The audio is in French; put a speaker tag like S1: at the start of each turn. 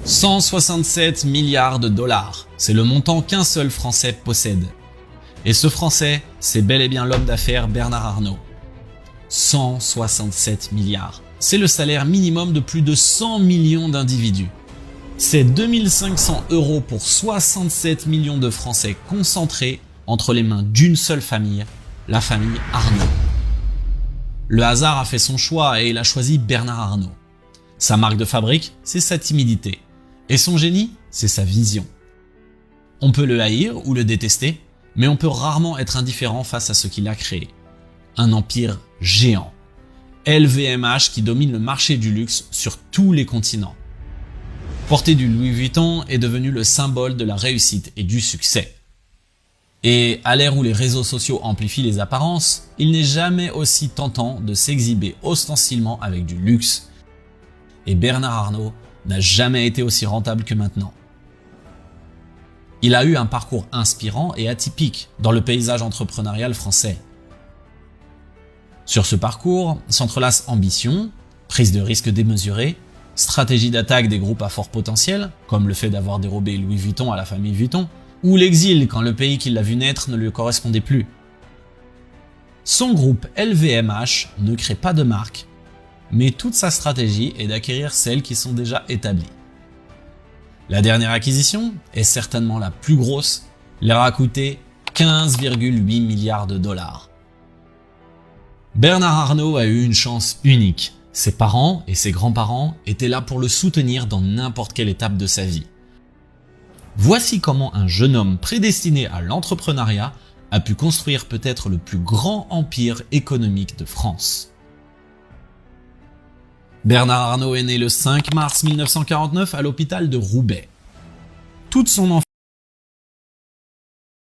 S1: 167 milliards de dollars, c'est le montant qu'un seul Français possède. Et ce Français, c'est bel et bien l'homme d'affaires Bernard Arnault. 167 milliards, c'est le salaire minimum de plus de 100 millions d'individus. C'est 2500 € pour 67 millions de Français concentrés entre les mains d'une seule famille, la famille Arnault. Le hasard a fait son choix et il a choisi Bernard Arnault. Sa marque de fabrique, c'est sa timidité. Et son génie, c'est sa vision. On peut le haïr ou le détester, mais on peut rarement être indifférent face à ce qu'il a créé. Un empire géant. LVMH qui domine le marché du luxe sur tous les continents. Porter du Louis Vuitton est devenu le symbole de la réussite et du succès. Et à l'ère où les réseaux sociaux amplifient les apparences, il n'est jamais aussi tentant de s'exhiber ostensilement avec du luxe. Et Bernard Arnault n'a jamais été aussi rentable que maintenant. Il a eu un parcours inspirant et atypique dans le paysage entrepreneurial français. Sur ce parcours s'entrelacent ambition, prise de risque démesurée, stratégie d'attaque des groupes à fort potentiel, comme le fait d'avoir dérobé Louis Vuitton à la famille Vuitton, ou l'exil quand le pays qui l'a vu naître ne lui correspondait plus. Son groupe LVMH ne crée pas de marque, mais toute sa stratégie est d'acquérir celles qui sont déjà établies. La dernière acquisition est certainement la plus grosse, leur a coûté 15,8 milliards de dollars. Bernard Arnault a eu une chance unique. Ses parents et ses grands-parents étaient là pour le soutenir dans n'importe quelle étape de sa vie. Voici comment un jeune homme prédestiné à l'entrepreneuriat a pu construire peut-être le plus grand empire économique de France. Bernard Arnault est né le 5 mars 1949 à l'hôpital de Roubaix. Toute son enfance